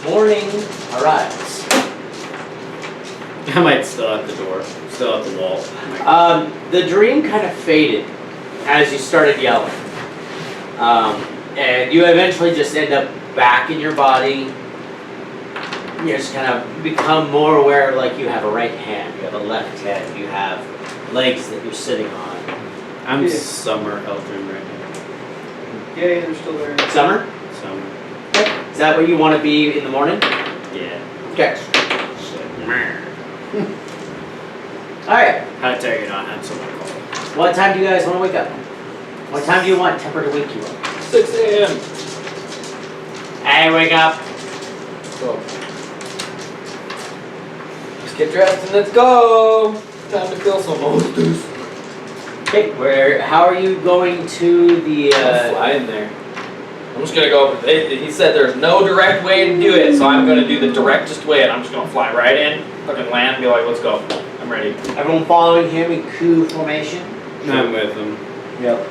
Morning arrives. I might still at the door, still at the wall. The dream kind of faded as you started yelling. And you eventually just end up back in your body. You just kind of become more aware, like you have a right hand, you have a left head, you have legs that you're sitting on. I'm Summer Eldrin right now. Yeah, they're still there. Summer? Summer. Is that what you want to be in the morning? Yeah. Okay. Alright. I tell you not have someone call. What time do you guys want to wake up? What time do you want Temper to wake you up? 6 a.m. Hey, wake up. So, just get dressed and let's go. Time to kill some monsters. Okay, how are you going to the, I'll fly in there. I'm just gonna go, he said there's no direct way to do it, so I'm gonna do the directest way, and I'm just gonna fly right in, fucking land, and be like, let's go. I'm ready. Everyone following him in coup formation? I'm with him. Yep.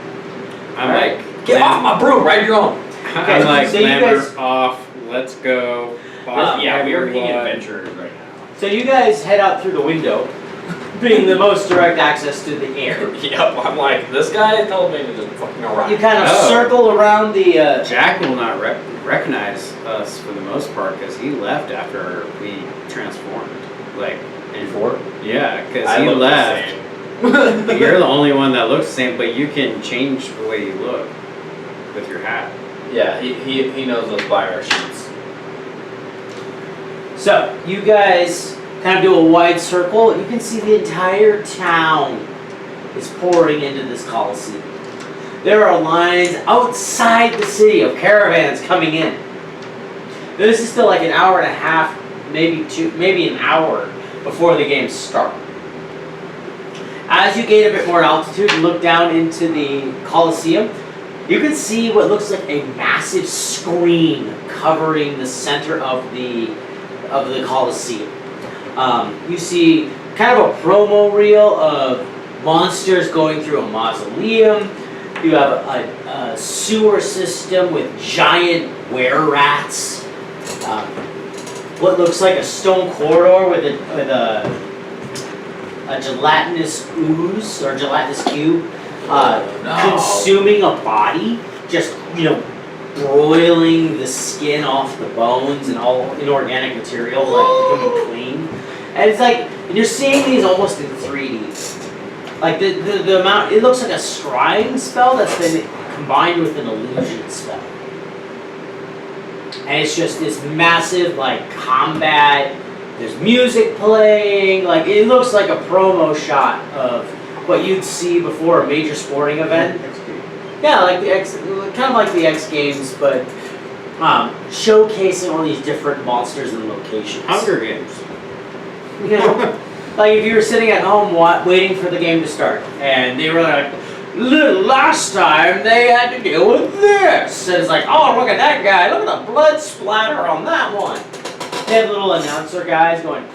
I'm Alright. like, Get off my broom, ride your own. I'm like, so you Glamour guys- off, let's go. Yeah, we are being Everyone. adventurers right now. So you guys head out through the window, being the most direct access to the air. Yep, I'm like, this guy told me to just fucking arrive. You kind of Oh. circle around the, Jack will not recognize us for the most part because he left after we transformed. Like, Before? yeah, because I he look the left. same. You're the only one that looks the same, but you can change the way you look with your hat. Yeah, he knows us by our sheets. so you guys kind of do a wide circle. You can see the entire town is pouring into this Coliseum. There are lines outside the city of caravans coming in. This is still like an hour and a half, maybe an hour before the games start. As you gain a bit more altitude and look down into the Coliseum, you can see what looks like a massive screen covering the center of the Coliseum. You see kind of a promo reel of monsters going through a mausoleum. You have a sewer system with giant were-rats. What looks like a stone corridor with a gelatinous ooze or gelatinous cube consuming a body, just broiling the skin off the bones and all inorganic material like becoming clean. And it's like, and you're seeing these almost in 3D. Like the amount, it looks like a scrying spell that's been combined with an illusion spell. And it's just this massive like combat, there's music playing, like it looks like a promo shot of what you'd see before a major sporting event. Yeah, like kind of like the X Games, but showcasing all these different monsters and locations. Hunger Games. You know, like if you were sitting at home waiting for the game to start, and they were like, last time they had to deal with this, and it's like, oh, look at that guy, look at the blood splatter on that one. They had little announcer guys going,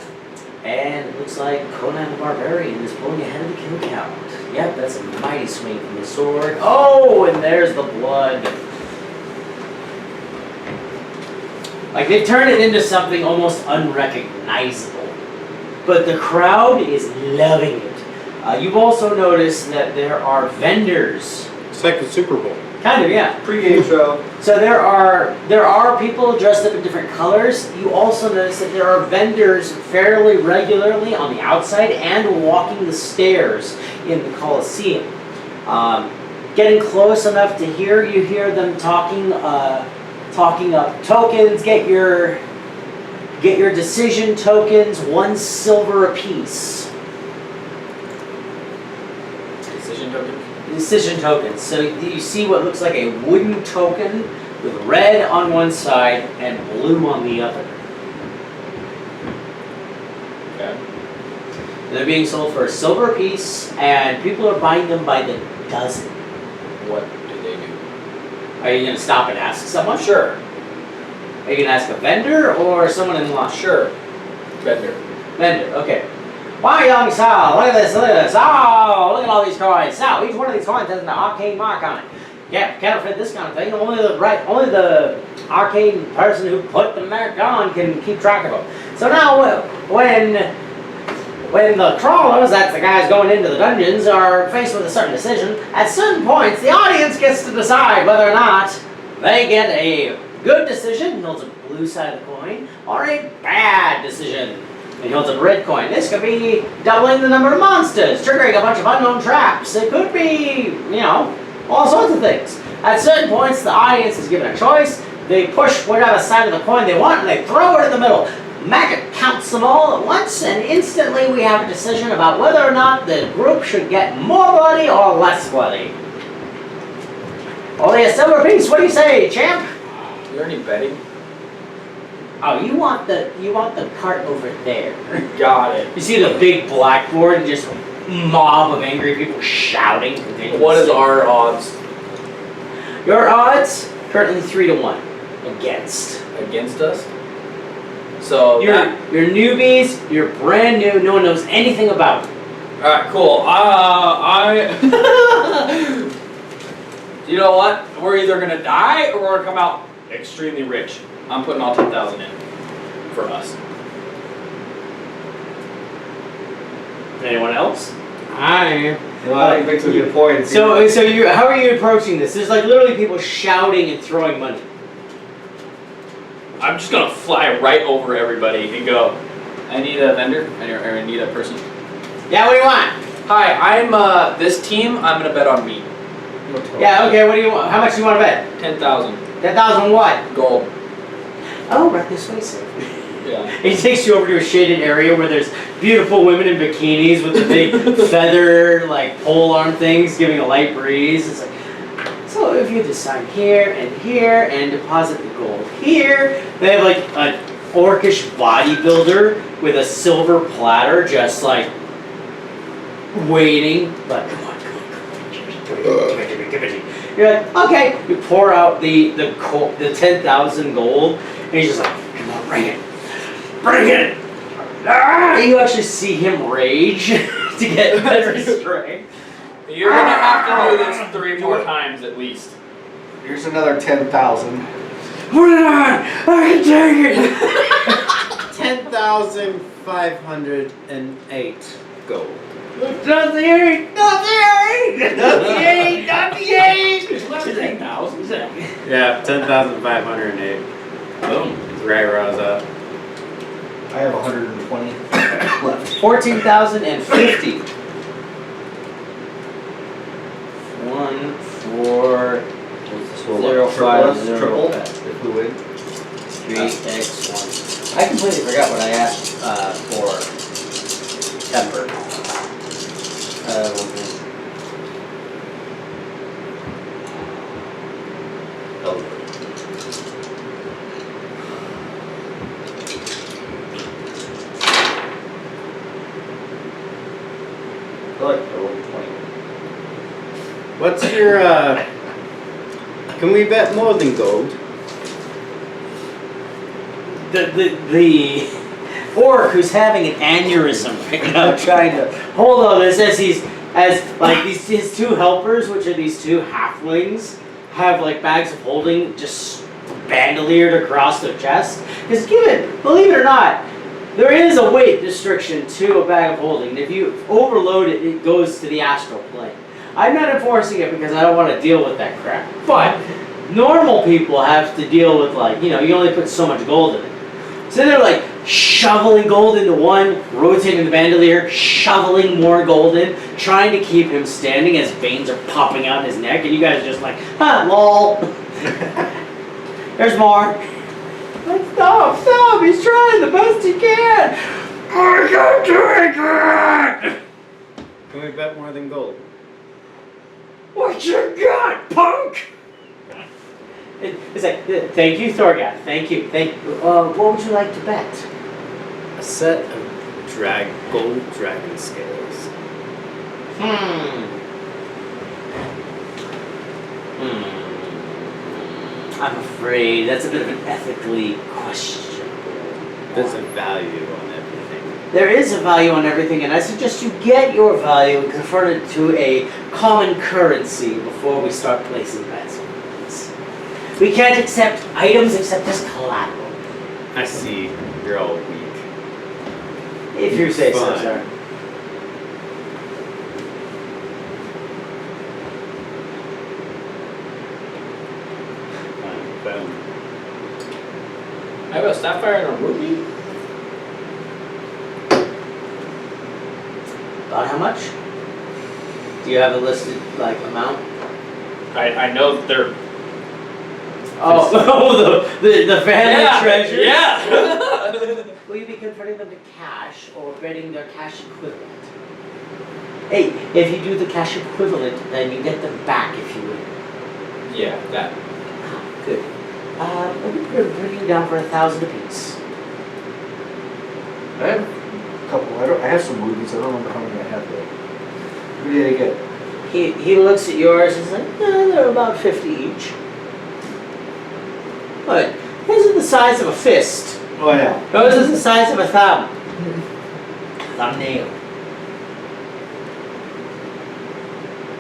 and it looks like Conan the Barbarian is pulling ahead of the kill count. Yep, that's a mighty swing from the sword. Oh, and there's the blood. Like they've turned it into something almost unrecognizable. But the crowd is loving it. You've also noticed that there are vendors. It's like the Super Bowl. Kind of, yeah. Pre-game show. So there are people dressed up in different colors. You also notice that there are vendors fairly regularly on the outside and walking the stairs in the Coliseum. Getting close enough to hear, you hear them talking up tokens. Get your decision tokens, 1 silver apiece. Decision tokens. So you see what looks like a wooden token with red on one side and blue on the other. Okay. They're being sold for a silver apiece, and people are buying them by the dozen. What do they do? Are you going to stop and ask someone? Sure. Are you going to ask a vendor or someone in line? Sure. Vendor. Vendor, okay. Wow, young Sal, look at this, look at this. Oh, look at all these coins. Sal, each one of these coins has an arcane mark on it. Yeah, counterfeit this kind of thing. Only the arcane person who put the mark on can keep track of them. So now, when the crawlers, that's the guys going into the dungeons, are faced with a certain decision, at certain points, the audience gets to decide whether or not they get a good decision, holds a blue side of the coin, or a bad decision, and holds a red coin. This could be doubling the number of monsters, triggering a bunch of unknown traps. It could be, all sorts of things. At certain points, the audience is given a choice. They push whatever side of the coin they want, and they throw it in the middle. Magic counts them all at once, and instantly we have a decision about whether or not the group should get more bloody or less bloody. Only a silver piece. What do you say, champ? Is there any betting? Oh, you want the cart over there. Got it. You see the big blackboard and just a mob of angry people shouting. What is our odds? Your odds currently 3-1 against. Against us? So You're newbies. You're brand new. No one knows anything about it. All right, cool. You know what? We're either gonna die or we're gonna come out extremely rich. I'm putting all 10,000 in for us. Anyone else? I think makes a good point. So how are you approaching this? There's like literally people shouting and throwing money. I'm just gonna fly right over everybody and go, I need a vendor, or I need a person. Yeah, what do you want? Hi, I'm this team, I'm gonna bet on me. Yeah, okay, what do you want? How much do you want to bet? 10,000 10,000 what? gold. Oh, right this way, sir. Yeah. He takes you over to a shaded area where there's beautiful women in bikinis with the big feather, like, pole arm things giving a light breeze. It's like, so if you decide here and deposit the gold here, they have like an orcish bodybuilder with a silver platter just like waiting, like, come on, give it. You're like, okay, you pour out the 10,000 gold, and he's just like, come on, bring it. Ah! You actually see him rage to get better strength. You're gonna have to do this 3 more times at least. Here's another 10,000. Put it on! I can take it! 10,508 gold. Not the 8! Not the 8! Not the 8! Not the 8! It's less than 8,000. Yeah, 10,508. Boom. It's right where I was at. I have 120 left. 14,050. 1, 4, So 0, what, 5, triple 0, triple 5. if we win. 3x1. I completely forgot what I asked for temper. What's your, can we bet more than gold? The orc who's having an aneurysm right now trying to hold on this his two helpers, which are these two halflings, have like bags of holding just bandoliered across their chest. Because believe it or not, there is a weight restriction to a bag of holding. If you overload it, it goes to the astral plane. I'm not enforcing it because I don't want to deal with that crap. But normal people have to deal with you only put so much gold in it. So they're like shoveling gold into one, rotating the bandolier, shoveling more gold in, trying to keep him standing as veins are popping out his neck, and you guys are just like, lol. There's more. Like, stop, he's trying the best he can. I can't do it. Can we bet more than gold? What you got, punk? It's like, thank you, Thorgath. Thank you. What would you like to bet? A set of gold dragon scales. I'm afraid that's a bit of an ethically questionable. There's a value on everything. there is a value on everything, and I suggest you get your value and convert it to a common currency before we start placing bets. We can't accept items except as collateral. I see. You're all weak. If you say so, Fine. sir. Fine. I have a sapphire and a ruby. About how much? Do you have a listed amount? I know that they're. Oh, the family treasures. Yeah. Will you be converting them to cash or betting their cash equivalent? Hey, if you do the cash equivalent, then you get them back if you win. Yeah, that. Ah, good. Let me bring you down for 1,000 apiece. I have a couple. I have some rubies. I don't remember how many I have though. What did I get? He looks at yours and says, they're about 50 each. But his are the size of a fist. Oh yeah. Yours is the size of a thumb. Thumbnail.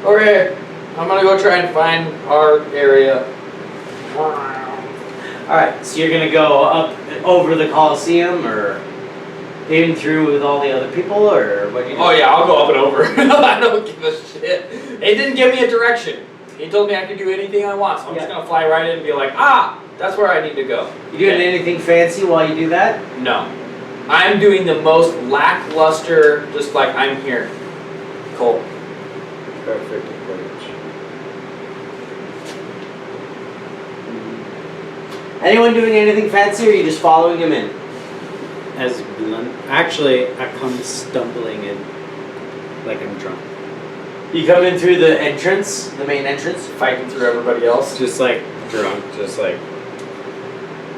Okay, I'm gonna go try and find our area. Alright, so you're gonna go up over the Coliseum or in through with all the other people, or what do you do? Oh yeah, I'll go up and over. I don't give a shit. It didn't give me a direction. He told me I could do anything I want, so I'm just gonna fly right in and be like, that's where I need to go. You doing anything fancy while you do that? No. I'm doing the most lackluster, just like I'm here. Cool. Perfect approach. Anyone doing anything fancy, or are you just following him in? As blunt. Actually, I come stumbling in like I'm drunk. You come in through the entrance, the main entrance? Fighting through everybody else. Just like drunk, just like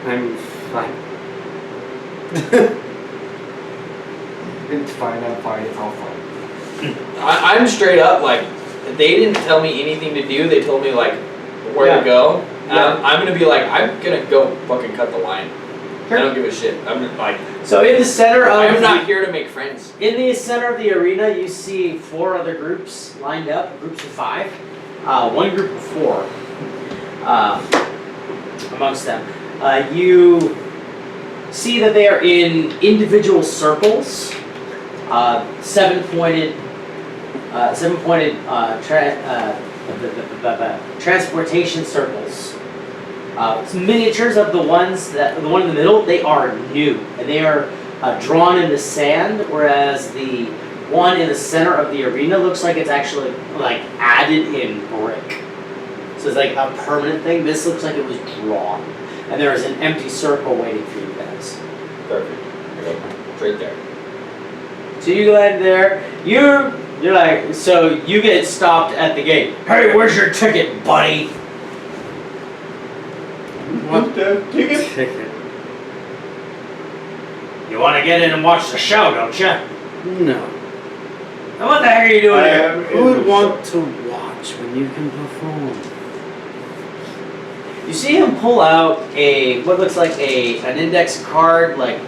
I'm fine. It's fine. I'm fine. It's all fine. I'm straight up like, they didn't tell me anything to do. They told me like where to go. I'm gonna be like, I'm gonna go fucking cut the line. I don't give a shit. I'm like, So in the center of I'm not here to make friends. In the center of the arena, you see 4 other groups lined up, groups of 5. One group of 4 amongst them. You see that they are in individual circles, 7-pointed transportation circles. It's miniatures of the one in the middle. They are new, and they are drawn in the sand, whereas the one in the center of the arena looks like it's actually added in brick. So it's like a permanent thing. This looks like it was drawn, and there is an empty circle waiting for you guys. Perfect. Right there. So you land there. You're like, so you get stopped at the gate. Hey, where's your ticket, buddy? What the ticket? You want to get in and watch the show, don't you? No. Now what the heck are you doing here? Who would want to watch when you can perform? You see him pull out what looks like an index card, like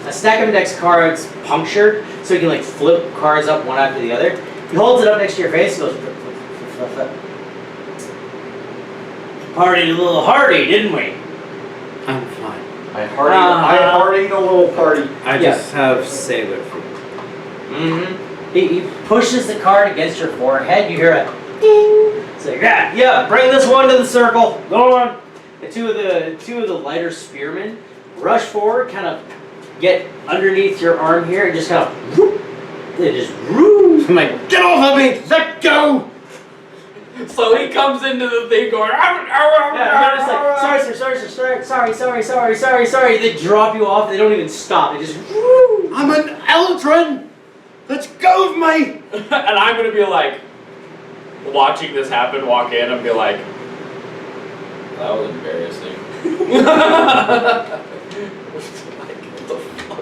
a stack of index cards punctured, so he can flip cards up one after the other. He holds it up next to your face and goes, flip, flip, flip, flip, flip. Partied a little hardy, didn't we? I'm fine. I hardied a little party. I just have sailor food. Mm-hmm. He pushes the card against your forehead. You hear a ding. So yeah, bring this one to the circle. Go on. The two of the lighter spearmen rush forward, kind of get underneath your arm here, and just kind of whoop. They just whoop. I'm like, get off of me! Let go! So he comes into the thing going, Yeah, just sorry. They drop you off. They don't even stop. They just woo. I'm an Eldrin! Let's go with me! and I'm gonna be like, watching this happen, walk in and be like, that was embarrassing. Like, what the fuck?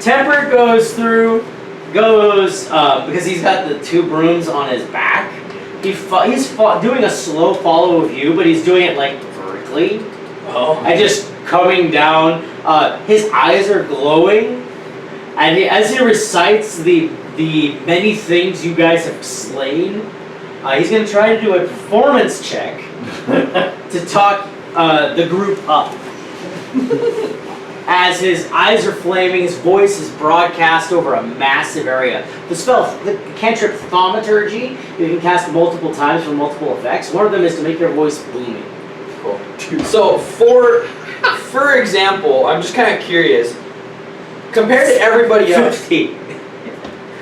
Temper goes because he's got the 2 brooms on his back. He's doing a slow follow of you, but he's doing it vertically. Oh. And just coming down, his eyes are glowing, and as he recites the many things you guys have slain, he's going to try to do a performance check to talk the group up. As his eyes are flaming, his voice is broadcast over a massive area. The cantrip thaumaturgy, you can cast multiple times for multiple effects. One of them is to make your voice booming. Cool. So for example, I'm just kind of curious. Compared to everybody else, 50.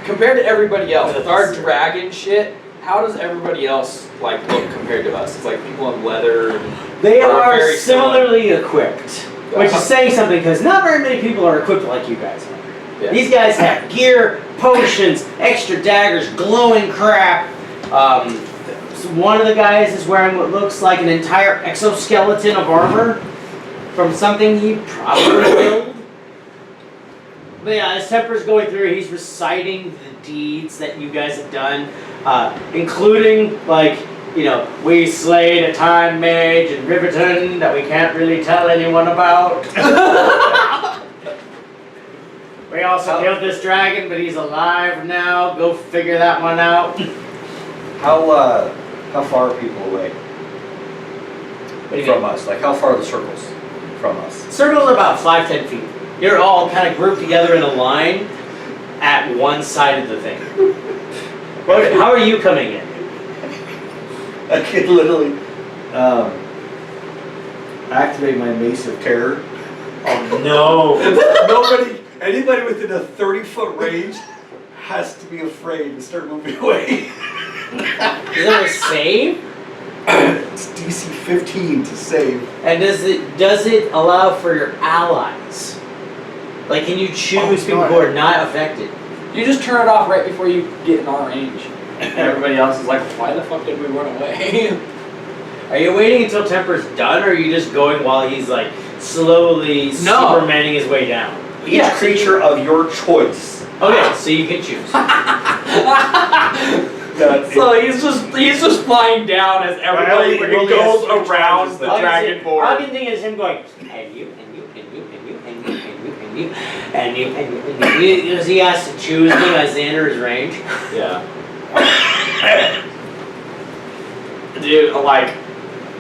Compared to everybody else, with our dragon shit, how does everybody else like look compared to us? It's like people in leather. They are are very similarly equipped, which is saying something because not very many people are equipped like you guys are. Yeah. These guys have gear, potions, extra daggers, glowing crap. One of the guys is wearing what looks like an entire exoskeleton of armor from something he probably killed. But yeah, as Temper's going through, he's reciting the deeds that you guys have done, including, like, you know, we slayed a time mage in Riverton that we can't really tell anyone about. We also killed this dragon, but he's alive now. Go figure that one out. How far are people away What do you from mean? us? Like, how far are the circles from us? Circle's about 5-10 feet. You're all kind of grouped together in a line at one side of the thing. How are you coming in? I could literally activate my Mace of Terror. Oh no! Anybody within a 30-foot range has to be afraid and start moving away. Is that a save? It's DC 15 to save. And does it allow for your allies? Like, can you choose people who are not affected? You just turn it off right before you get in our range. And everybody else is like, why the fuck did we run away? Are you waiting until Temper's done, or are you just going while he's like slowly Supermaning his way down? Each creature of your choice. Okay, so you can choose. So he's just flying down as everybody goes around the dragon board. All I can think is him going, and you, and you, and you, and you, and you, and you, and you, and you, and you, and you. Because he has to choose them as they enter his range. Yeah. Dude, like,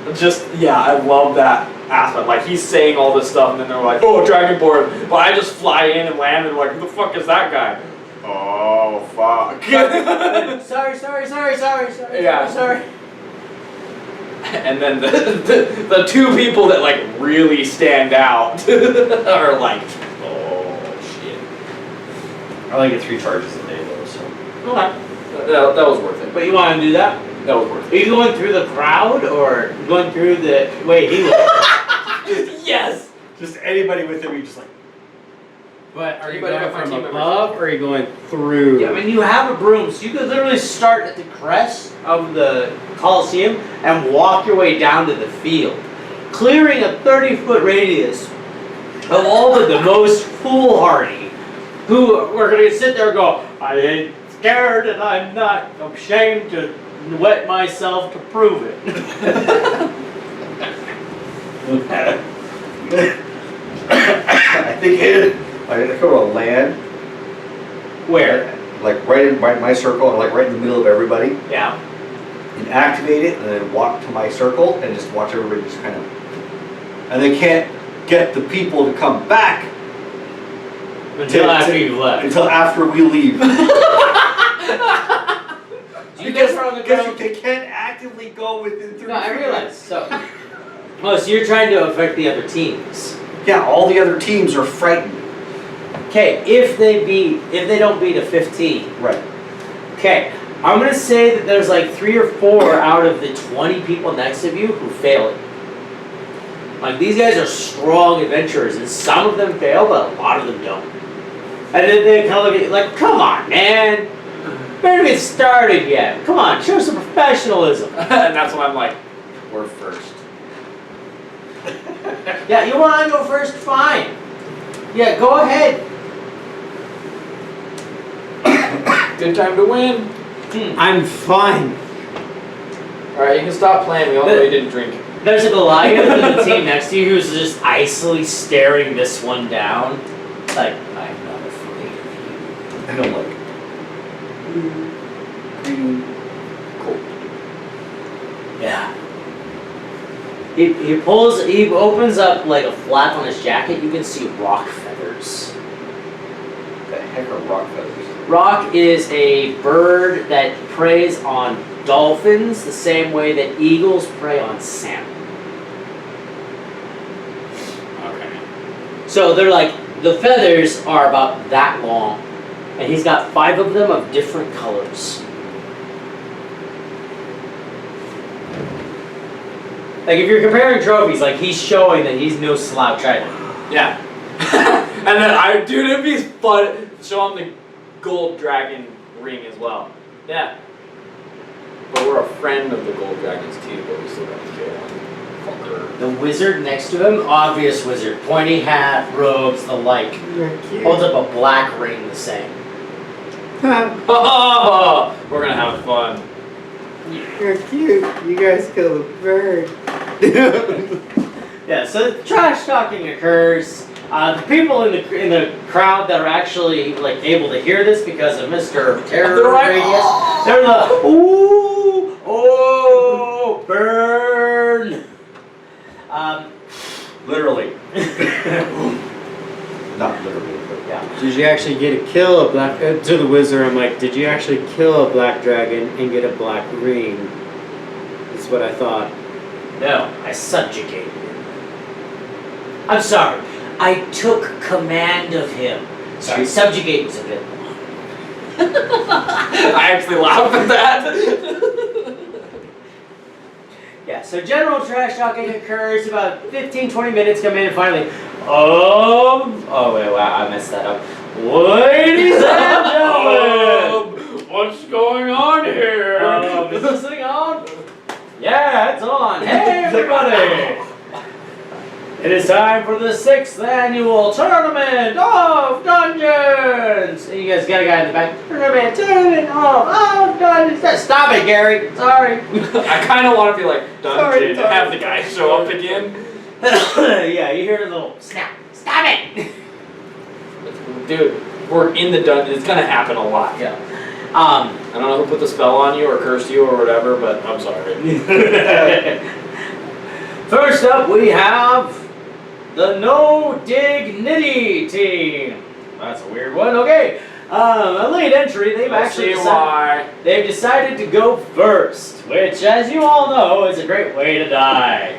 I love that aspect. Like, he's saying all this stuff, and then they're like, oh, dragonborn. But I just fly in and land, and they're like, who the fuck is that guy? Oh, fuck. Sorry. Yeah. Sorry. And then the two people that, like, really stand out are like, oh, shit. I only get 3 charges a day, though, so. Okay. That was worth it. But you want to do that? That was worth Are you going through the crowd or going through the? Wait, he was. it. Yes! Just anybody within me, just like. But are you Anybody going but my from team members. above or are you going through? Yeah, I mean you have a broom, so you could literally start at the crest of the Coliseum and walk your way down to the field, clearing a 30-foot radius of all but the most foolhardy, who are going to sit there and go, I ain't scared and I'm not ashamed to wet myself to prove it. I think I go to land. Where? Like right in my circle, like right in the middle of everybody, Yeah. and activate it, and then walk to my circle, and just watch everybody just kind of. And they can't get the people to come back Until after you've left. until after we leave. Do you guys are on the Because ground? they can't actively go within 3 No, I realize. So you're trying to affect the other teams. Yeah, all the other teams are frightened. Okay, if they don't beat a 15. Right. Okay, I'm gonna say that there's like 3 or 4 out of the 20 people next to you who fail it. Like these guys are strong adventurers, and some of them fail, but a lot of them don't. And then they kind of look at you like, come on, man. We haven't even started yet. Come on, show some professionalism. And that's when I'm like, we're first. Yeah, you want to go first? Fine. Yeah, go ahead. Good time to win. I'm fine. Alright, you can stop playing. We all know you didn't drink. There's a Goliath in the team next to you who's just icily staring this one down. It's like, I'm not afraid of you. I don't like green cold. Yeah. He opens up like a flap on his jacket. You can see rock feathers. The heck are rock feathers? Rock is a bird that preys on dolphins the same way that eagles prey on salmon. Okay. So they're like, the feathers are about that long. And he's got 5 of them of different colors. Like if you're comparing trophies, like he's showing that he's no slouch either. Yeah. And then it'd be fun. Show him the gold dragon ring as well. Yeah. But we're a friend of the gold dragons too, but we still got to kill one. Fucker. The wizard next to him, obvious wizard, pointy hat, robes, the like, You're cute. holds up a black ring the same. Oh, we're gonna have fun. You're cute. You guys killed a bird. Yeah, so trash talking occurs. The people in the crowd that are actually like able to hear this because of Mr. Terror They're like, Radius, they're like, ooh, oh, burn. Literally. Not literally, but Yeah. Did you actually get a kill a black to the wizard? I'm like, did you actually kill a black dragon and get a black ring? That's what I thought. No, I subjugated him. I'm sorry, I took command of him. Sorry, subjugate was a bit long. I actually laugh at that. Yeah, so general trash talking occurs, about 15-20 minutes come in, and finally, oh wait, wow, I messed that up. Ladies and gentlemen! What's going on here? Is this thing on? Yeah, it's on. Hey, everybody! It is time for the 6th annual Tournament of Dungeons! And you guys got a guy in the back. Tournament of Dungeons! Stop it, Gary. Sorry. I kind of want to be like dungeon and have the guy show up again. Yeah, you hear a little snap. Stop it! Dude, we're in the dungeon. It's gonna happen a lot. Yeah. I don't know who put the spell on you or cursed you or whatever, but I'm sorry. First up, we have the No Dig Nitty team. That's a weird one. Okay. A late entry. They've decided to go first, which, as you all know, is a great way to die.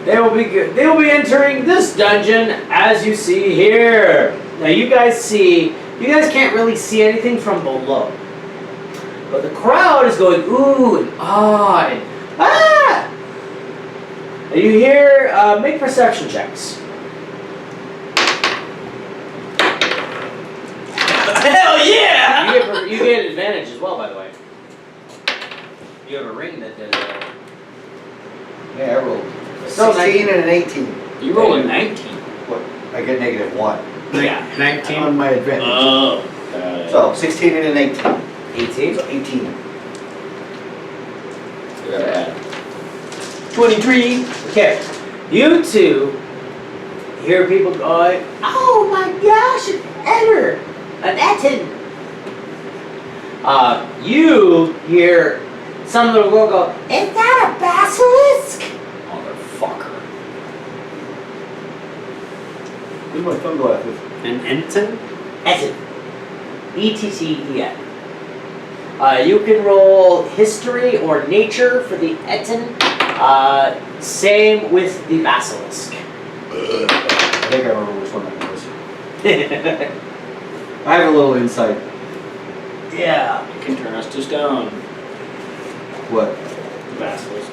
They will be entering this dungeon as you see here. Now you guys can't really see anything from below. But the crowd is going ooh and ah and ah! And you hear, make perception checks. Hell yeah! You get advantage as well, by the way. You have a ring that did it. yeah, I rolled a So 16 and an 18. You roll a 19. What? I get -1 Yeah. 19. on my advantage. Oh. So 16 and an 18. 18. So 18. 23. Okay. You two hear people going, oh my gosh, an etter! An etten! You hear some little girl go, is that a basilisk? Motherfucker. Where's my sunglasses? An ensign? Etten. E-T-T-E-N. You can roll history or nature for the etten. Same with the basilisk. I think I remember which one that was. I have a little insight. Yeah. You can turn us to stone. What? Basilisk.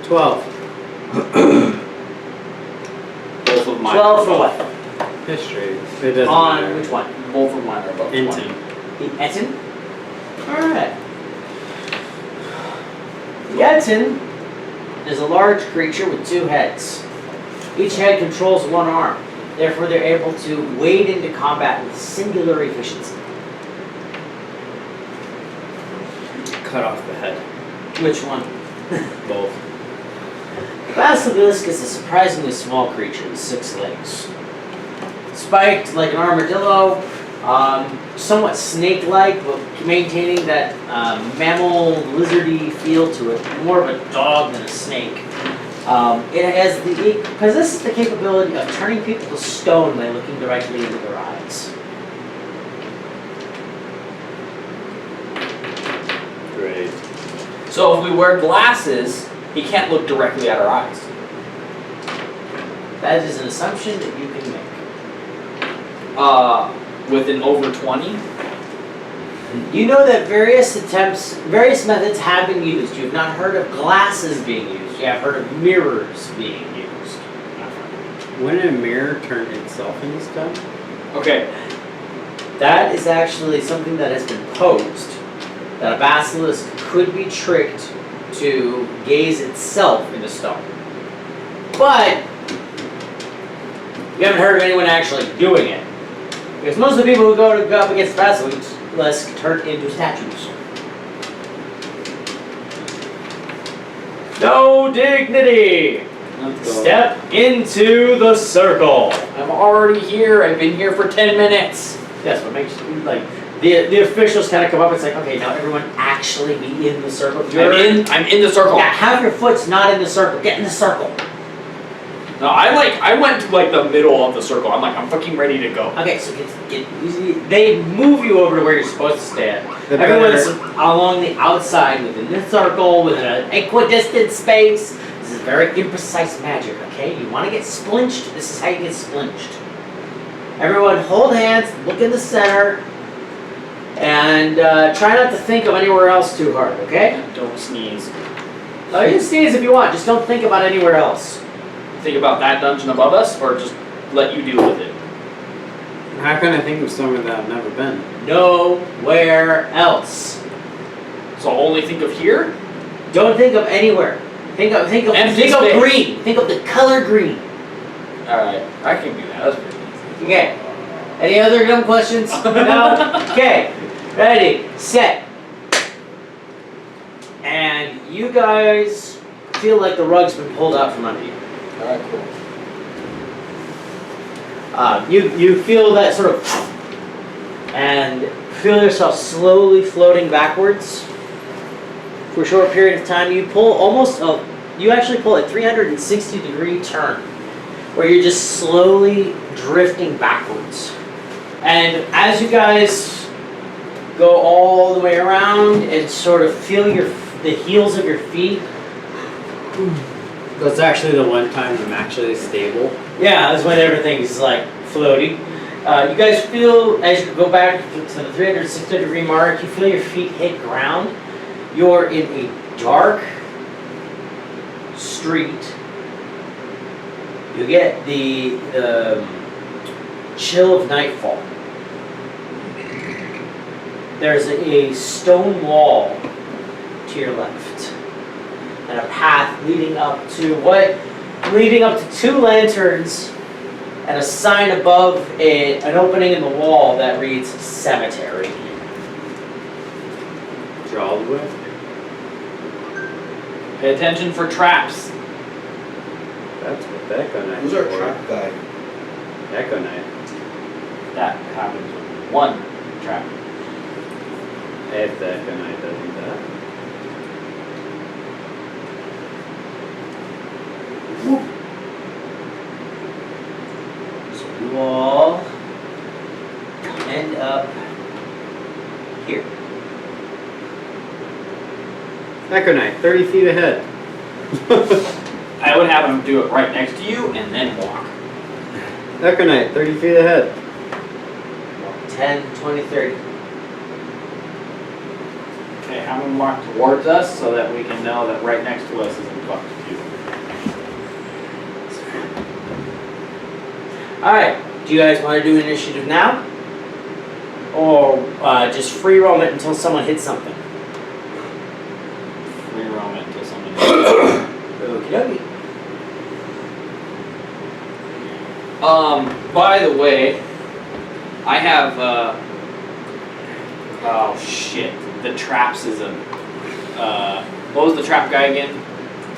12. Both of mine. 12 for what? History. It doesn't On matter. which one? Both of mine are above 20. Ensign. The etten? Alright. The etten is a large creature with 2 heads. Each head controls 1 arm. Therefore, they're able to wade into combat with singular efficiency. Cut off the head. Which one? Both. Basilisk is a surprisingly small creature with 6 legs. Spiked like an armadillo, somewhat snake-like, but maintaining that mammal, lizardy feel to it. More of a dog than a snake. It possesses the capability of turning people to stone by looking directly into their eyes. Great. So if we wear glasses, he can't look directly at our eyes. That is an assumption that you can make. With an over 20. You know that various methods have been used. You have not heard of glasses being used. You have heard of mirrors being used. Wouldn't a mirror turn itself into stone? Okay. That is actually something that has been posed. That a basilisk could be tricked to gaze itself into stone. But you haven't heard of anyone actually doing it. Because most of the people who go up against basilisk turn into statues. No Dig Nitty! Let's go. Step into the circle. I'm already here. I've been here for 10 minutes. Yes, what makes you like the officials kind of come up and say, okay, now everyone actually be in the circle. I'm in the circle. Yeah, have your foot's not in the circle. Get in the circle. No, I went to like the middle of the circle. I'm like, I'm fucking ready to go. Okay, so they move you over to where you're supposed to stand. Everyone's along the outside within the circle, within an equidistant space. This is very imprecise magic, okay? You want to get splinched, this is how you get splinched. Everyone hold hands, look in the center, and try not to think of anywhere else too hard, okay? Don't sneeze. No, you can sneeze if you want, just don't think about anywhere else. Think about that dungeon above us, or just let you deal with it. How can I think of somewhere that I've never been? Nowhere else. So only think of here? Don't think of anywhere. Think of Empty space. green. Think of the color green. Alright, I can do that. That's pretty easy. Okay. Any other dumb questions? No? Okay. Ready, set. And you guys feel like the rug's been pulled out from under you. Alright, cool. You feel that sort of, and feel yourself slowly floating backwards. For a short period of time, you actually pull a 360-degree turn, where you're just slowly drifting backwards. And as you guys go all the way around and sort of feel the heels of your feet. That's actually the one time I'm actually stable. Yeah, that's when everything's like floating. You guys feel, as you go back to the 360-degree mark, you feel your feet hit ground. You're in a dark street. You get the chill of nightfall. There's a stone wall to your left, and a path leading up to 2 lanterns, and a sign above it, an opening in the wall that reads cemetery. Draw the way. Pay attention for traps. That's what the Echo Knight Who's is our for. trap guy? Echo Knight. That happens with one trap. If the Echo Knight doesn't that. So you all end up here. Echo Knight, 30 feet ahead. I would have him do it right next to you and then walk. Echo Knight, 30 feet ahead. 10, 20, 30. Okay, have him walk towards us so that we can know that right next to us is in fucked view. Alright, do you guys want to do initiative now? Or just free roam it until someone hits something? Free roam it until somebody. Okie dokie. By the way, I have, oh shit, the traps is a What was the trap guy again?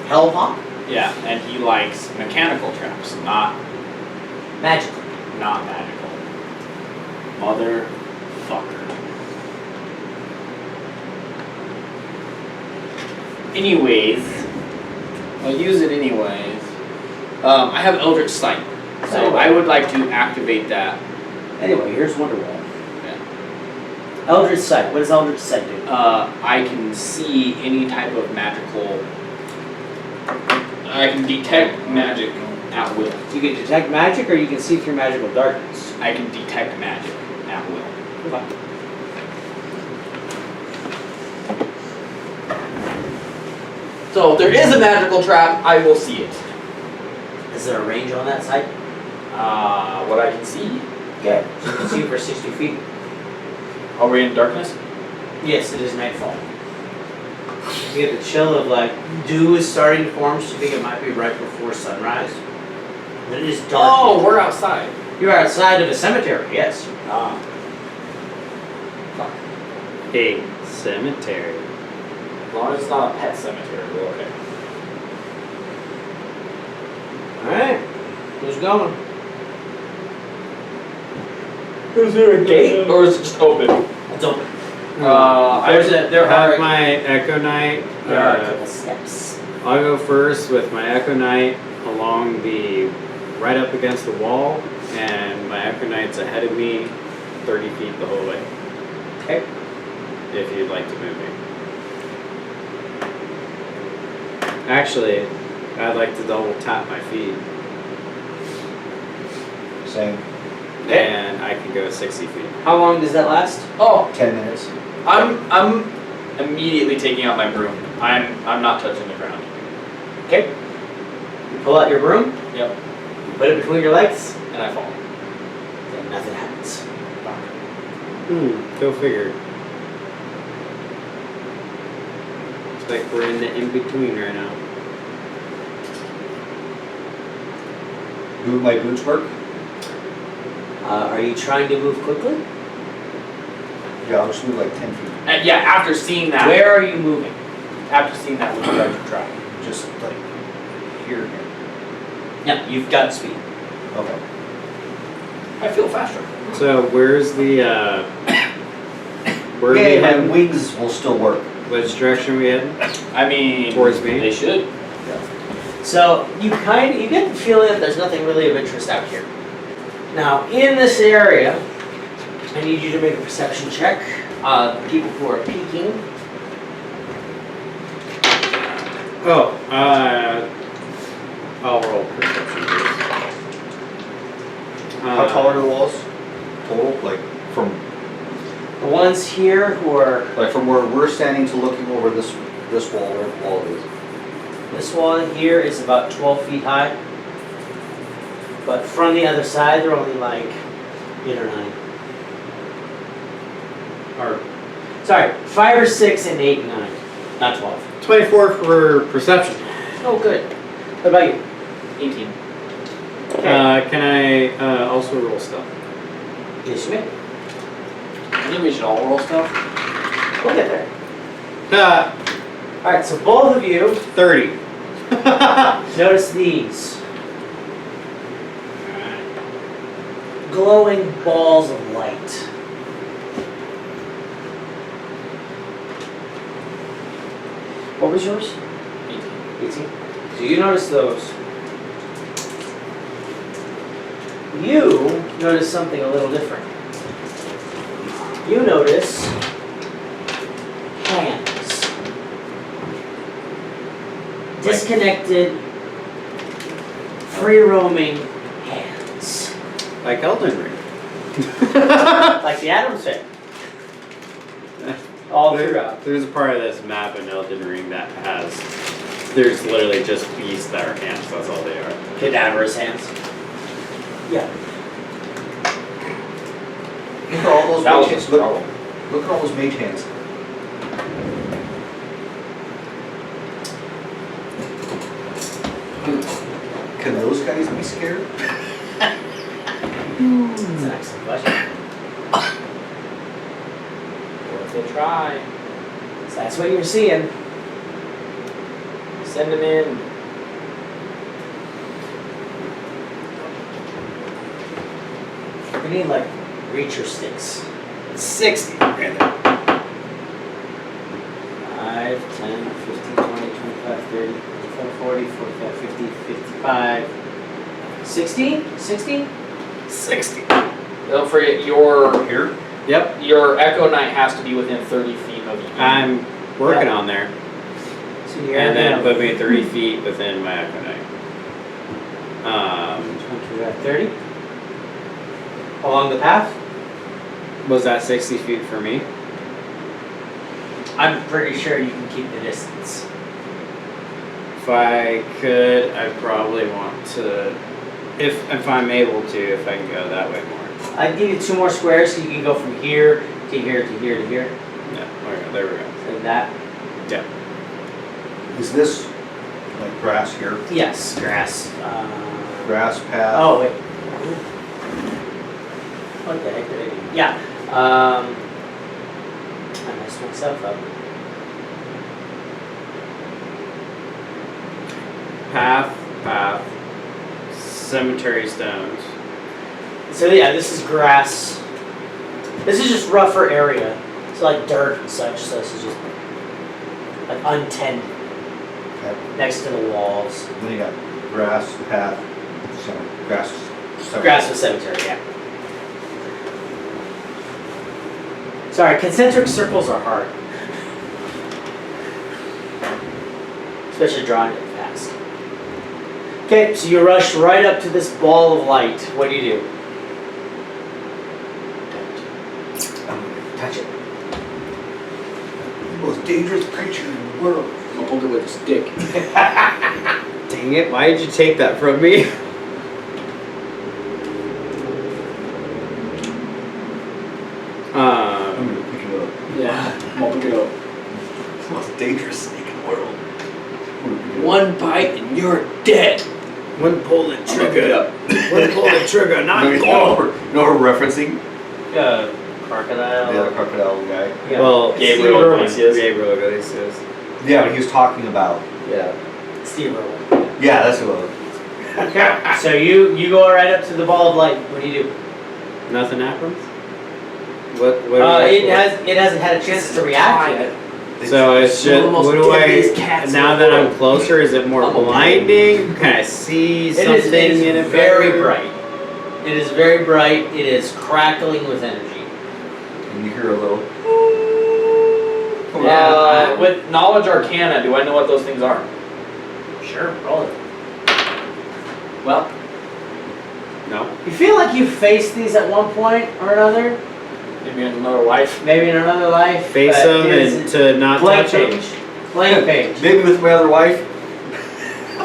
Hellhawk? Yeah, and he likes mechanical traps, not Magical. magical. Motherfucker. Anyways, I'll use it anyways. I have Eldritch Sight, so I would like to activate that. Anyway, here's Wonderwall. Yeah. Eldritch Sight. What does Eldritch Sight do? I can see any type of magical. I can detect magic at will. You can detect magic, or you can see through magical darkness. I can detect magic at will. Okay. So if there is a magical trap, I will see it. Is there a range on that sight? What I can see. Okay. So you can see for 60 feet. Are we in darkness? Yes, it is nightfall. You get the chill of like dew is starting to form, so you think it might be right before sunrise. But it is dark. Oh, we're outside. You're outside of a cemetery, yes. Fuck. A cemetery. As long as it's not a pet cemetery, we're okay. Alright. Who's going? Is there a gate? Or is it just open? It's open. There I have are. my Echo Knight. There are a couple steps. I'll go first with my Echo Knight along the right up against the wall, and my Echo Knight's ahead of me 30 feet the whole way. Okay. If you'd like to move me. Actually, I'd like to double tap my feet, Same. and I can go 60 feet. How long does that last? Oh, 10 minutes. I'm immediately taking out my broom. I'm not touching the ground. Okay. You pull out your broom, Yep. you put it between your legs, And I fall. then nothing happens. Go figure. It's like we're in the in-between right now. Do my boots work? Are you trying to move quickly? Yeah, I'll just move like 10 feet. And yeah, after seeing that. Where are you moving? After seeing that, we'll try to try. Just like here. Yeah, you've got speed. Okay. I feel faster. So where's the where are we Yeah, my heading? wings will still work. Which direction are we heading? I mean, Towards me? They should. So you get the feeling that there's nothing really of interest out here. Now in this area, I need you to make a perception check. People who are peeking. Oh, I'll roll perception. How tall are the walls? Total? Like from The ones here who are where we're standing to looking over this wall, where the wall is. this wall here is about 12 feet high. But from the other side, they're only like 8 or 9. Or, sorry, 5 or 6 and 8 and 9, not 12. 24 for perception. Oh, good. What about you? 18. Can I also roll stealth? Yes, you may. I think we should all roll stuff. We'll get there. Uh, All right, so both of you 30. notice these glowing balls of light. What was yours? 18. So you notice those. You notice something a little different. You notice hands. Disconnected, free roaming hands. Like Elden Ring. Like the Adams Family. All throughout. There's a part of this map in Elden Ring that has, there's literally just beasts that are hands, that's all they are. Cadaverous hands. Yeah. Look at all those That was mage a hands. Look, struggle. look at all those mage hands. Can those guys be scared? That's an excellent question. Worth a try. So that's what you're seeing. Send them in. We need like reacher sticks. 60. 5, 10, 15, 20, 25, 30, 35, 40, 45, 50, 55, 60? 60? 60. Don't forget your Here? Yep, Echo Knight has to be within 30 feet of you. I'm working on there. So you're And then gonna put me 30 feet within my Echo Knight. 25, 30? Along the path? Was that 60 feet for me? I'm pretty sure you can keep the distance. If I could, I'd probably want to, if I'm able to, if I can go that way more. I'd give you 2 more squares so you can go from here to here to here to here. Yeah, okay, there we go. Like that. Yeah. Is this like grass here? Yes, grass. Grass path? Oh, wait. What the heck did I do? Yeah. I messed myself up. Path, cemetery stones. So yeah, this is grass. This is just rougher area. It's like dirt and such, so this is just like untended Okay. next to the walls. Then you got grass path, grass. Grass with cemetery, yeah. Sorry, concentric circles are hard. Especially drawing it fast. Okay, so you rush right up to this ball of light. What do you do? Touch it. The most dangerous creature in the world. I'll poke it with a stick. Dang it, why did you take that from me? I'm gonna pick it up. Yeah, I'll pick it up. It's the most dangerous snake in the world. One bite and you're dead. One pull the trigger. One pull the trigger, not You know what we're referencing? Crocodile. The other crocodile guy. Yeah. Well, Gabriel Iglesias. Gabriel Iglesias. Yeah, but he was talking about. Yeah. Steve Irwin. Yeah, that's what it was. Okay, so you go right up to the ball of light. What do you do? Nothing happens? What It hasn't had a chance to react yet. So it's just, what do now that I'm closer, is it more blinding? Can I see something It is in it? very better? bright. It is very bright. It is crackling with energy. And you hear a little. With knowledge arcana, do I know what those things are? Sure, roll it. Well, No. You feel like you faced these at one point or another, maybe in another life. maybe in another life. Face but them it is and to not blank touch them. page. Blank page. Maybe with my other wife.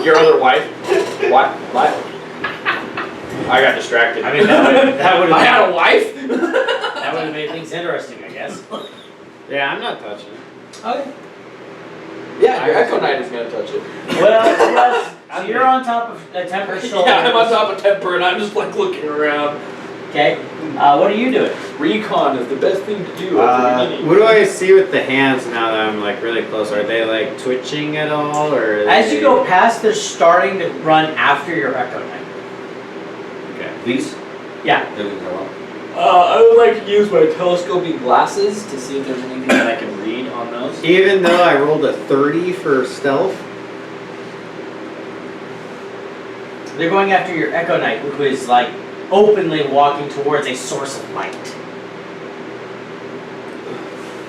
Your other wife? What? I got distracted. I mean, that would I have had a wife? that would have made things interesting, I guess. Yeah, I'm not touching it. Okay. Yeah, your Echo Knight is gonna touch it. Well, yes. So you're on top of a temper shoulder. Yeah, I'm on top of Temper and I'm just like looking around. Okay. What are you doing? Recon is the best thing to do at the beginning. What do I see with the hands now that I'm like really close? Are they like twitching at all, or? Are As you they- go past, they're starting to run after your Echo Knight. Okay. These? Yeah. They're gonna go up. I would like to use my telescoping glasses to see if there's anything that I can read on those. Even though I rolled a 30 for stealth. They're going after your Echo Knight, who is like openly walking towards a source of light.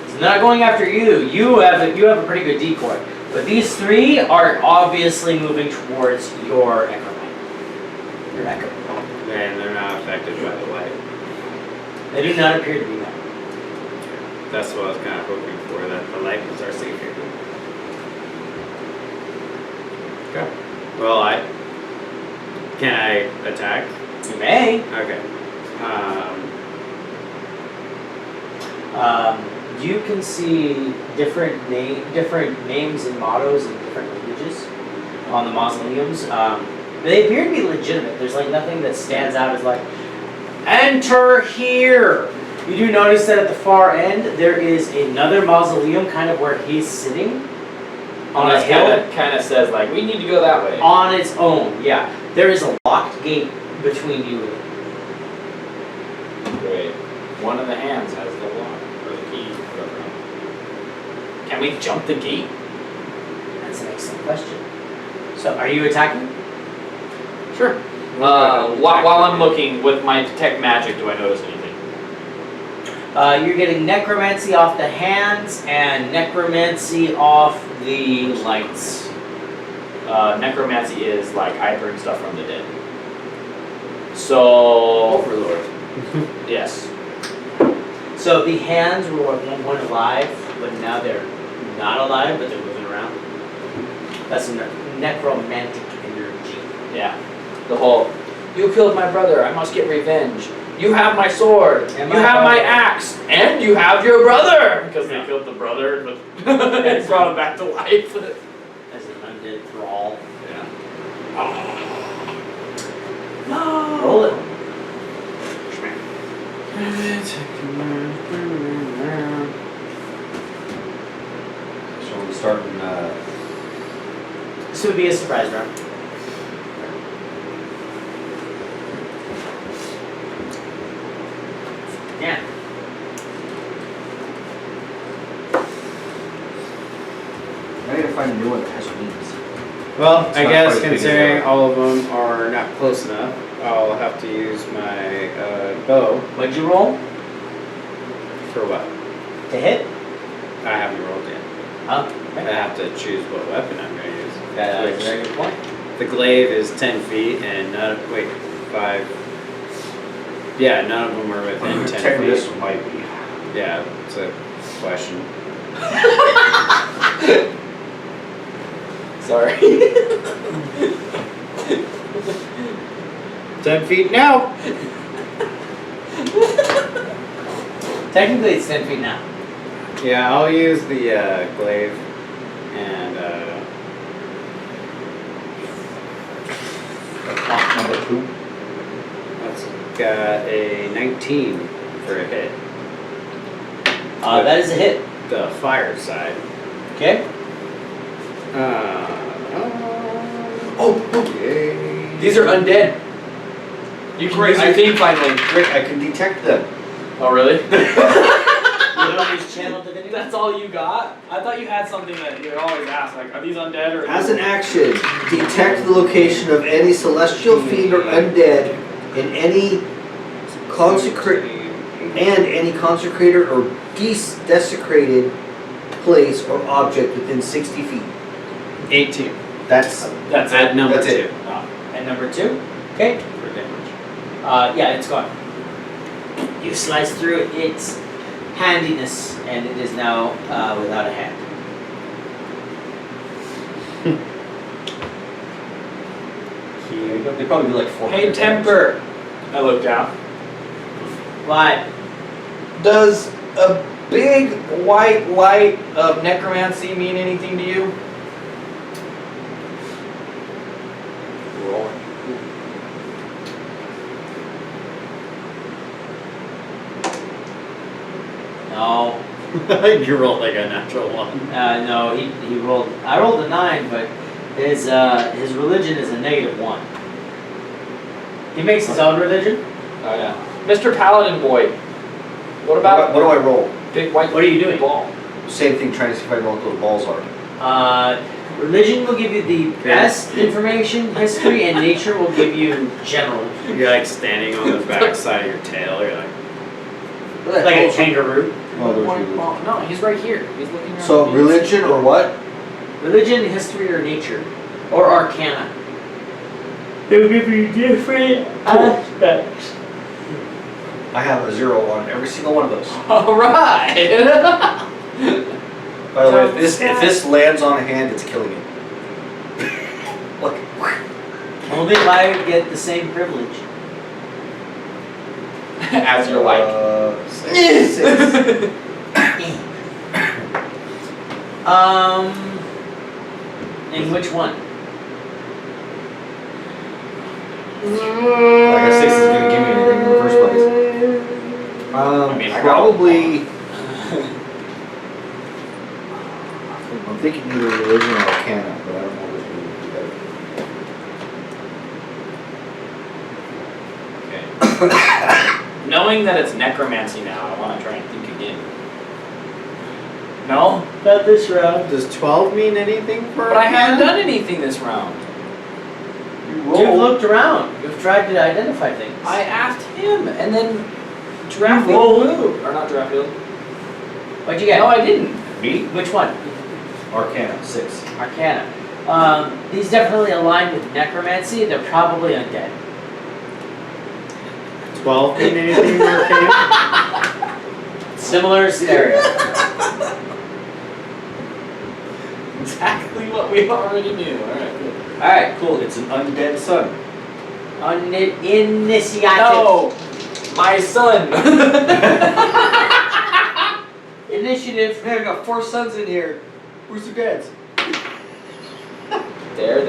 So they're not going after you. You have a pretty good decoy. But these three are obviously moving towards your Echo Knight. Your Echo. And they're not affected by the light. They do not appear to be that. That's what I was kind of hoping for, that the light was our savior. Okay. Well, can I attack? You may. Okay. You can see different names and mottos in different languages on the mausoleums. They appear to be legitimate. There's like nothing that stands out as like, enter here. You do notice that at the far end there is another mausoleum, kind of where he's sitting, On a hill? Kind of says like, we need to go that way. On its own, yeah. There is a locked gate between you and it. Wait, one of the hands has the lock, or the key, whatever. Can we jump the gate? That's an excellent question. So, are you attacking? Sure. While I'm looking with my detect magic, do I notice anything? You're getting necromancy off the hands and necromancy off the lights. Necromancy is like I bring stuff from the dead. So, Overlord. yes. So the hands were at one point alive, but now they're not alive, but they're moving around. That's a necromantic energy. Yeah. The whole, you killed my brother, I must get revenge. You have my sword, And you my have my brother. axe, and you have your brother! Because they killed the brother, but they brought him back to life. As an undead thrall. Yeah. No! Roll it. So we're starting. This would be a surprise round. Yeah. I need to find a new one that has wings. Well, It's I not guess quite as big as considering that. all of them are not close enough, I'll have to use my bow What'd you roll? for what? To hit? I haven't rolled yet. Huh? I have to choose what weapon I'm going to use. That's a Which- very good point. The glaive is 10 feet and none, wait, 5. Yeah, none of them are within 10 Technically, this feet. one might be. Yeah, it's a question. Sorry. 10 feet now! Technically, it's 10 feet now. Yeah, I'll use the glaive and Number 2. that's got a 19 for a hit. That is a hit. The fire side. Okay? Okay. These are undead. You can use your theme finally. Great, I can detect them. Oh, really? You don't use channel divinity? That's all you got? I thought you had something that you always ask, like, are these undead or... As an action, detect the location of any celestial fiend or undead in any consecrated or desecrated place or object within 60 feet. 18. That's That's At it. number That's 2. it. And number 2? Okay. For damage. Yeah, it's gone. You slice through its handiness, and it is now without a hand. They probably do like 400 Hey, Temper! I look down. Why? Does a big white light of necromancy mean anything to you? Rolling. No. You rolled like a natural 1. No, he rolled. I rolled a 9, but his religion is a -1. He makes his own religion. Oh, yeah. Mr. Paladin Boy, what about What do I roll? big white What are you doing? ball? Same thing, trying to see if I know what those balls are. Religion will give you the best information. History and nature will give you general, You're like standing on the back side of your tail. You're like, like a kangaroo. Oh, there's White religion. ball. No, he's right here. He's looking around. So religion or what? Religion, history, or nature, or arcana. They will give you different aspects. I have a 0 on every single one of those. All right. By the way, if this lands on a hand, it's killing it. Look. Only if I get the same privilege. As you're like. 6. In which one? Like a 6 is gonna give me anything in the first place. I mean, I got Probably. I'm thinking either religion or Knowing that it's necromancy now, I want to try and think again. No? Not this round. Does 12 mean anything for But I haven't done anything this round. You've looked around. You've tried to identify things. I asked him, and then Giraffield moved. Or not Giraffield. What'd you get? No, I didn't. Me? Which one? Arcana, 6. Arcana. These definitely align with necromancy. They're probably undead. 12 mean anything arcane? Similar scenario. Exactly what we already knew. Alright, good. Alright, cool. It's an undead sun. Initiative. No! My son! Initiative. Man, I got 4 suns in here. Where's their dads? There.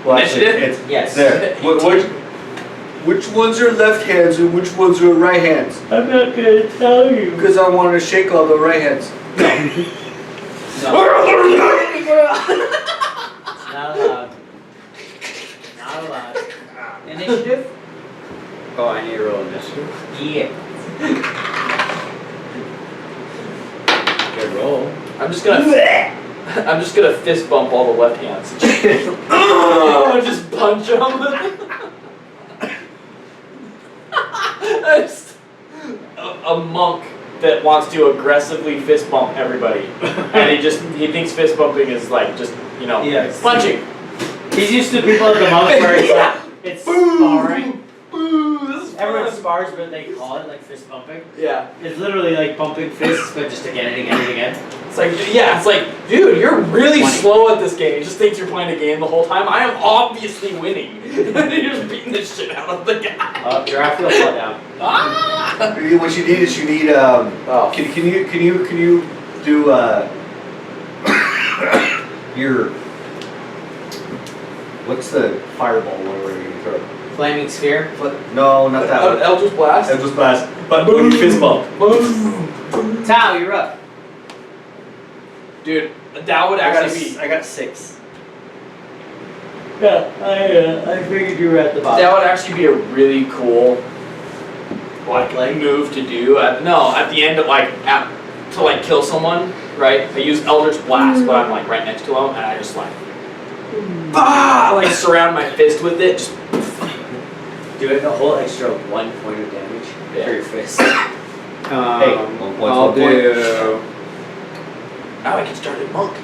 Well, actually, Initiative? it's Yes. there. Which ones are left hands and which ones are right hands? I'm not gonna tell you. Because I want to shake all the right hands. No. Not allowed. Not allowed. Initiative? Oh, I need to roll initiative. Yeah. Good roll. I'm just gonna fist bump all the left hands. Just punch them. A monk that wants to aggressively fist bump everybody, and he thinks fist bumping is like just Yes. punching. He's used to people at the monk where it's sparring. This is Everyone fun. spars, but they call it like fist bumping. Yeah. It's literally like bumping fists, but just again and again and again. It's like, dude, you're really slow at this game. You just think you're playing a game the whole time. I am obviously winning. You're just beating the shit out of the guy. Giraffield fell down. Ah! What you need is can you do your what's the fireball whatever you throw? Flaming sphere. No, not that one. Eldritch Blast? Eldritch Blast. But when you fist bump. Tao, you're up. Dude, that would actually be. I got 6. Yeah, I figured you were at the bottom. That would actually be a really cool move to do. At the end of to kill someone, right? I use Eldritch Blast, but I'm like right next to him, and I just surround my fist with it. Just Do it a whole extra 1 point of damage for your fist. I'll do. now I can start a monk.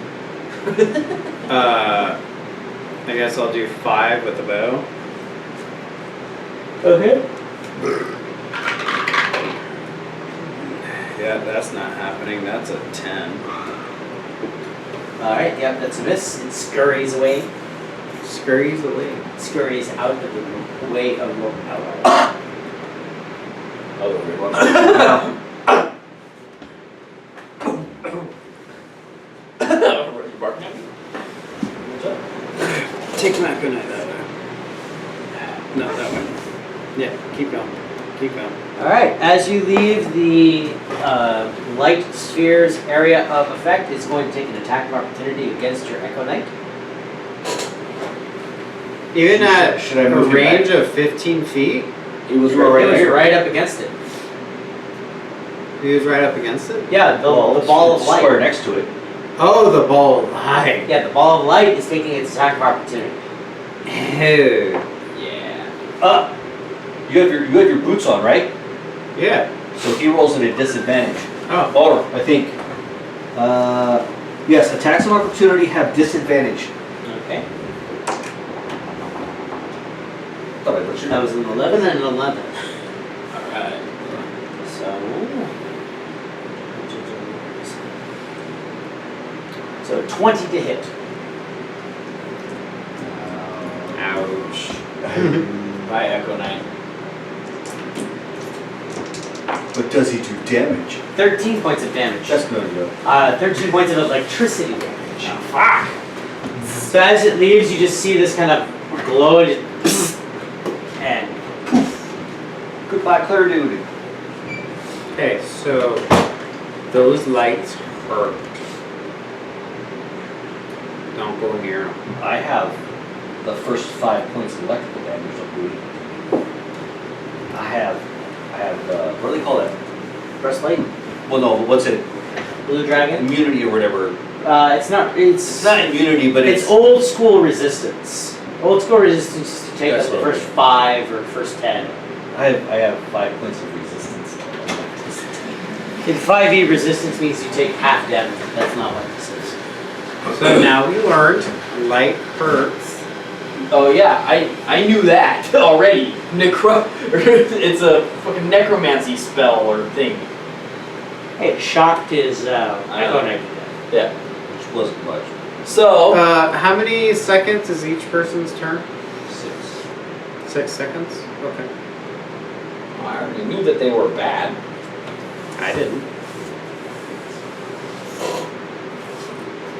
I guess I'll do 5 with the bow. Okay. Yeah, that's not happening. That's a 10. Alright, yep, that's a miss. It scurries away. Scurries away. Scurries out of the way of your power. Oh, weird one. What are you barking at me? What's up? Take my good night that way. No, that way. Yeah, keep going. Keep going. Alright, as you leave the light sphere's area of effect, it's going to take an attack of opportunity against your Echo Knight. Even at Should I a move you range back? of 15 feet, He was It was right here. right up against it. he was right up against it. Yeah, the ball of Square light. next to it. Oh, the ball of light. Yeah, the ball of light is taking its attack of opportunity. Oh. Yeah. You have your boots on, right? Yeah. So he rolls at a disadvantage. Oh. Or I think. Yes, attacks of opportunity have disadvantage. Okay. Thought I let you That know. was an 11 and an 11. Alright. So 20 to hit. Ouch. Bye, Echo Knight. But does he do damage? 13 points of damage. That's no good. 13 points of electricity damage. Fuck! So as it leaves, you just see this kind of glow and poof. Goodbye, Claire dude. Okay, so those lights hurt. Don't go near them. I have the first 5 points of electrical damage, I believe. I have, what do they call that? Breastplate? Well, no, what's it? Blue Dragon? Immunity or whatever. It's not Immunity, but it's old school resistance. Old school resistance is to take That's up the what it first 5 or first 10. I have 5 points of resistance. In 5e, resistance means you take half damage. That's not what this is. So now we learned light hurts. Oh yeah, I knew that already. It's a fucking necromancy spell or thing. Hey, it shocked his know. Echo Knight. Yeah. Which wasn't much. So How many seconds is each person's turn? 6. 6 seconds? Okay. I already knew that they were bad. I didn't.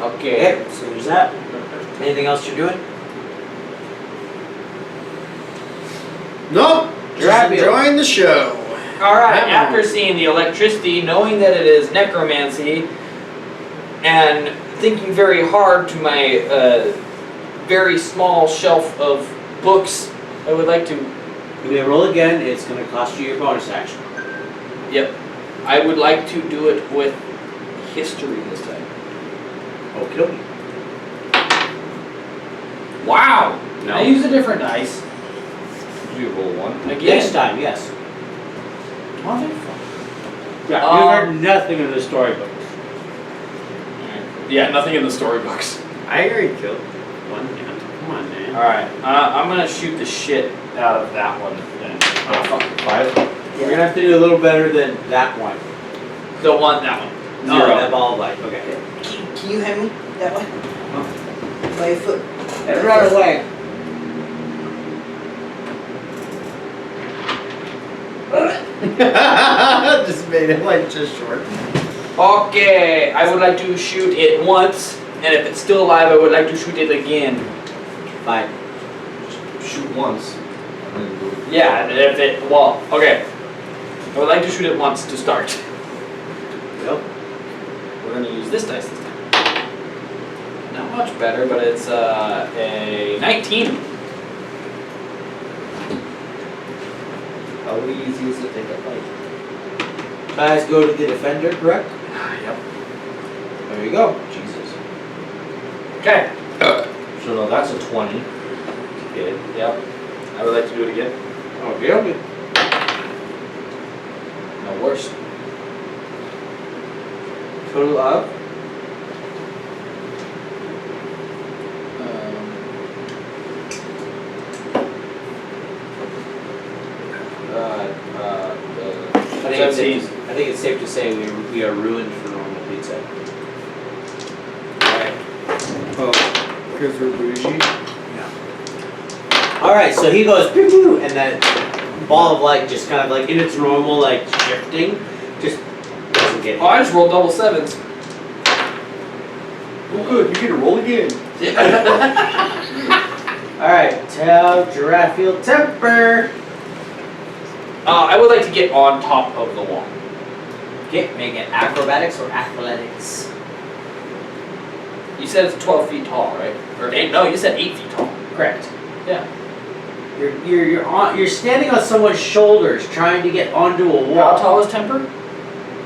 Okay, so there's that. Anything else you're doing? Nope. Just Giraffield. enjoying the show. Alright, Yeah. after seeing the electricity, knowing that it is necromancy, and thinking very hard to my very small shelf of books, I would like to. You may roll again. It's going to cost you your bonus action. Yep. I would like to do it with history this time. Okay. Wow! No. I use a different dice. Did you roll 1? Next Again. time, yes. Motherfucker. Yeah, you heard nothing in the storybook. Yeah, nothing in the storybooks. I already killed one hand. Come on, man. Alright, I'm gonna shoot the shit out of that one then. Oh, fuck. 5? You're going to have to do a little better than that one. Don't want that one. No, Zero. that ball of light. Okay. Can you hand me that one? By your foot. Run away. Just made it like just short. Okay, I would like to shoot it once, and if it's still alive, I would like to shoot it again. Fine. Shoot once. And then do it. Yeah, and if it, well, okay. I would like to shoot it once to start. Yep. We're gonna use this dice this time. Not much better, but it's a 19. How easy is it to take a fight? Guys go to the defender, correct? Yep. There you go. Jesus. Okay. So no, that's a 20. Okay. Yep. I would like to do it again. Okay, okay. No worse. Total of? I think it's safe to say we are ruined for normal pizza. Alright. Oh, because we're bougie. Alright, so he goes pew pew, and that ball of light just kind of like in its normal like shifting, just doesn't get Oh, I just rolled double sevens. Oh good, you get to roll again. Alright, tell Giraffield temper. I would like to get on top of the wall. Okay, make it acrobatics or athletics. You said it's 12 feet tall, right? Or 8? No, you said 8 feet tall. Correct. Yeah. You're standing on someone's shoulders trying to get onto a How wall. tall is Temper?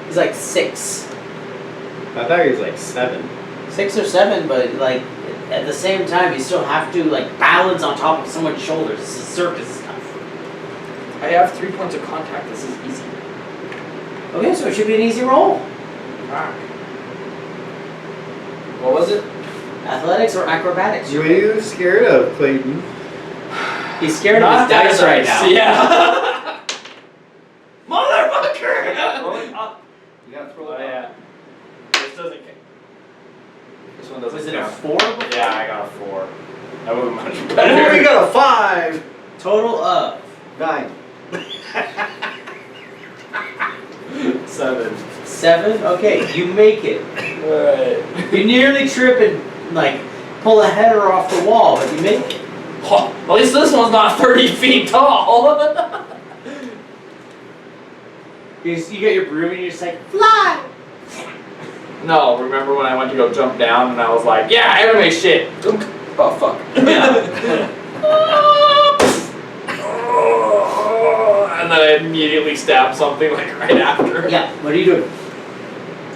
He's like 6. I thought he was like 7. 6 or 7, but like at the same time you still have to like balance on top of someone's shoulders. This is circus stuff. I have 3 points of contact. This is easy. Okay, so it should be an easy roll. What was it? Athletics or acrobatics? What are you scared of, Clayton? He's scared of Not his dice that right now. Yeah. Motherfucker! Rolling up. You gotta throw Oh it yeah. This doesn't count. This one doesn't Was it a count. 4? Yeah, I got a 4. That would be much Oh, we better. got a 5. Total of 9. 7. 7? Okay, you make it. Alright. You nearly trip and like pull a header off the wall, but you make it. Oh, at least this one's not 30 feet tall. You get your broom and you're just like, fly! No, remember when I went to go jump down and I was like, yeah, anime shit. Oh fuck. Yeah. then I immediately stab something like right after. Yeah, what are you doing?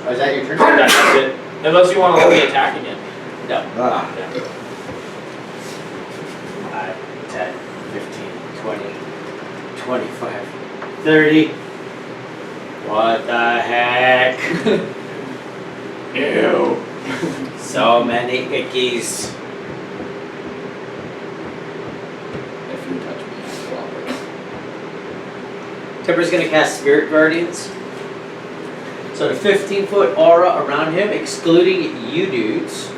Oh, is that your turn? That's it. Unless you want to let me attack again. No. Ah. Yeah. 5, 10, 15, 20, 25, 30. What the heck? Ew. So many ickies. If you touch me, I'll drop Tipper's gonna cast Spirit Guardians. So the 15-foot aura around him, excluding you dudes.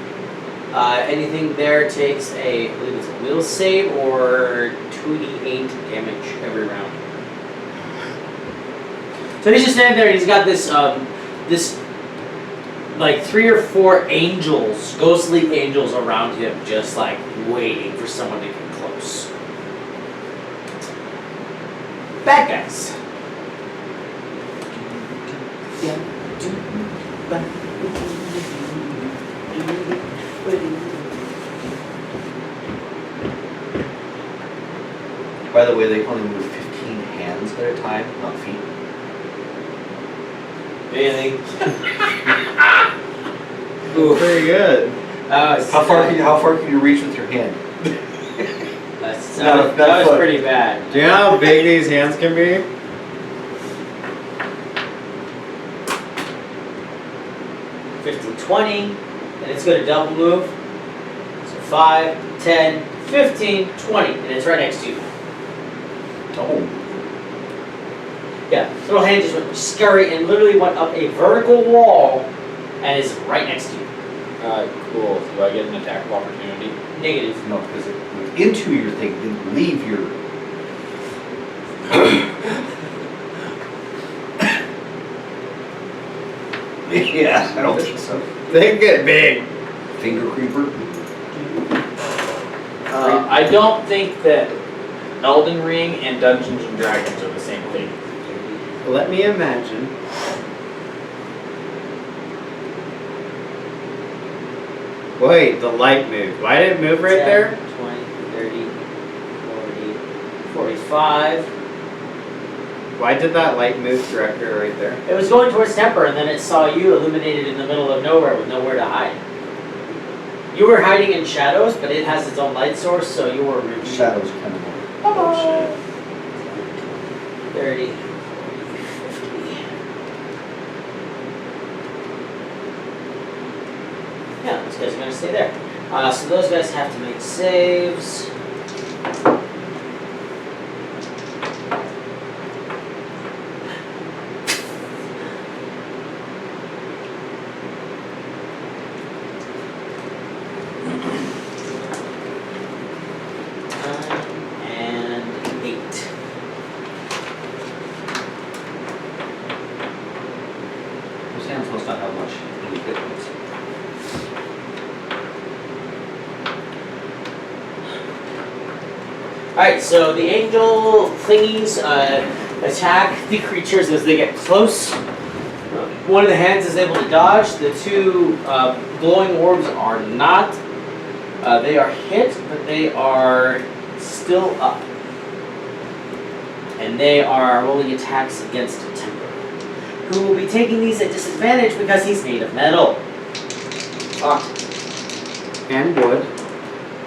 Anything there takes I believe it's a will save or 2d8 damage every round. So he's just standing there and he's got this, this like 3 or 4 angels, ghostly angels around him, just like waiting for someone to get close. Bad guys. By the way, they can only move 15 hands at a time, not feet. Anything? Ooh, very good. How far can you reach with your hand? That was pretty bad. Do you know how big these hands can be? $15, $20, and it's going to double move. So 5, 10, 15, 20, and it's right next to you. Oh. Yeah, little hand just went scurry and literally went up a vertical wall and is right next to you. Cool. Do I get an attack of opportunity? Negative. No, because it went into your thing, didn't leave your... Yeah, I don't think so. They get big. Finger creeper? I don't think that Elden Ring and Dungeons and Dragons are the same thing. Let me imagine. Wait, the light moved. Why did it move right 10, there? 20, 30, 40, 45. Why did that light move directly right there? It was going towards Temper, and then it saw you illuminated in the middle of nowhere with nowhere to hide. You were hiding in shadows, but it has its own light source, so you were revealed. Shadows kind of... Oh, shit. 30, 50. Yeah, those guys are going to stay there. So those guys have to make saves. And 8. Those hands must not have much any hit points. Alright, so the angel thingies attack the creatures as they get close. One of the hands is able to dodge. The 2 glowing orbs are not. They are hit, but they are still up. And they are rolling attacks against Temper, who will be taking these at disadvantage because he's made of metal. And wood.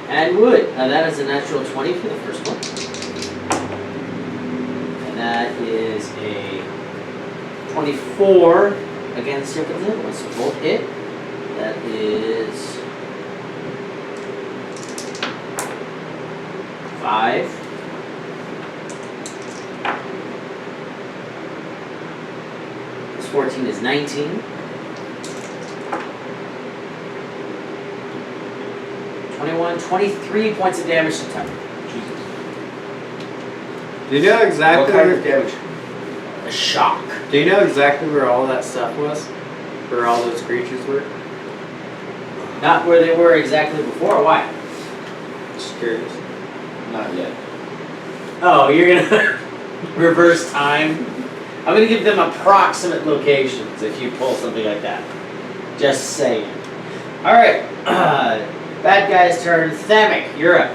And wood. And that is a natural 20 for the first one. And that is a 24 against your other one. So both hit. That is 5. This 14 is 19. 21, 23 points of damage to Temper. Jesus. Do you know exactly What kind of damage? A shock. Do you know exactly where all that stuff was? Where all those creatures were? Not where they were exactly before. Why? Just curious. Not yet. Oh, you're gonna reverse time? I'm gonna give them approximate locations if you pull something like that. Just saying. Alright. Bad guy's turn. Thammek, you're up.